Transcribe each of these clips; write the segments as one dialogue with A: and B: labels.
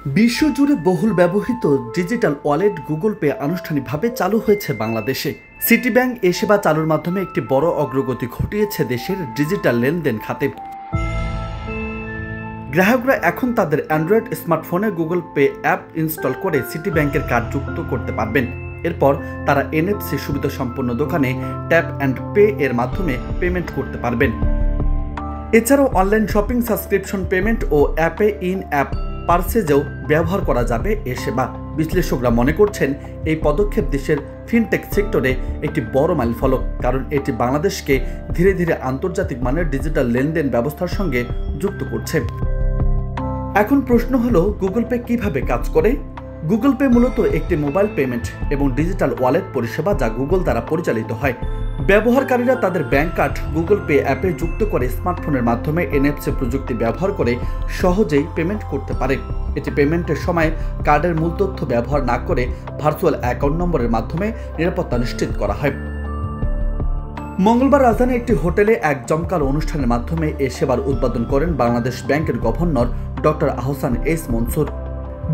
A: বিশ্বজুড়ে বহুল ব্যবহৃত ডিজিটাল ওয়ালেট গুগল পে আনুষ্ঠানিকভাবে চালু হয়েছে বাংলাদেশে। সিটি ব্যাংক এ সেবা চালুর মাধ্যমে একটি বড় অগ্রগতি ঘটিয়েছে দেশের ডিজিটাল লেনদেন খাতে। গ্রাহকরা এখন তাদের অ্যান্ড্রয়েড স্মার্টফোনে গুগল পে অ্যাপ ইনস্টল করে সিটি ব্যাংকের কার্ড যুক্ত করতে পারবেন। এরপর তারা এনএফসি সুবিধা সম্পন্ন দোকানে ট্যাপ অ্যান্ড পে এর মাধ্যমে পেমেন্ট করতে পারবেন। এছাড়াও অনলাইন শপিং, সাবস্ক্রিপশন পেমেন্ট ও অ্যাপে ইন অ্যাপ পারচেজেও ব্যবহার করা যাবে এ সেবা। বিশ্লেষকরা মনে করছেন এই পদক্ষেপ দেশের ফিনটেক সেক্টরে একটি বড় মাইলফলক, কারণ এটি বাংলাদেশকে ধীরে ধীরে আন্তর্জাতিক মানের ডিজিটাল লেনদেন ব্যবস্থার সঙ্গে যুক্ত করছে। এখন প্রশ্ন হলো, গুগল পে কিভাবে কাজ করে? গুগল পে মূলত একটি মোবাইল পেমেন্ট এবং ডিজিটাল ওয়ালেট পরিষেবা যা গুগল দ্বারা পরিচালিত হয়। ব্যবহারকারীরা তাদের ব্যাংক কার্ড গুগল পে অ্যাপে যুক্ত করে স্মার্টফোনের মাধ্যমে এনএফসি প্রযুক্তি ব্যবহার করে সহজেই পেমেন্ট করতে পারে। এটি পেমেন্টের সময় কার্ডের মূল তথ্য ব্যবহার না করে ভার্চুয়াল অ্যাকাউন্ট নম্বরের মাধ্যমে নিরাপত্তা নিশ্চিত করা হয়। মঙ্গলবার রাজধানীর একটি হোটেলে এক জমকালো অনুষ্ঠানের মাধ্যমে এ সেবার উদ্বোধন করেন বাংলাদেশ ব্যাংকের governor doctor Ahsan S Mansur.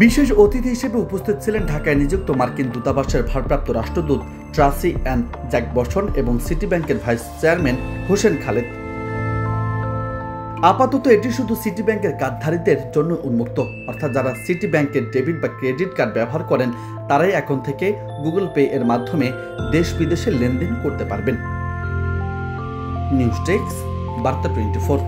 A: বিশেষ অতিথি হিসেবে উপস্থিত ছিলেন ঢাকায় নিযুক্ত মার্কিন দূতাবাসের ভারপ্রাপ্ত রাষ্ট্রদূত ট্রাসি অ্যান্ড জ্যাকবসন এবং সিটি ব্যাংকের ভাইস চেয়ারম্যান হোসেন খালেদ। আপাতত এটি শুধু সিটি ব্যাংকের কার্ডধারীদের জন্য উন্মুক্ত, অর্থাৎ যারা সিটি ব্যাংকের ডেবিট বা ক্রেডিট কার্ড ব্যবহার করেন তারাই এখন থেকে গুগল পে এর মাধ্যমে দেশ বিদেশে লেনদেন করতে পারবেন। নিউজ ডেস্ক, বার্তা 24।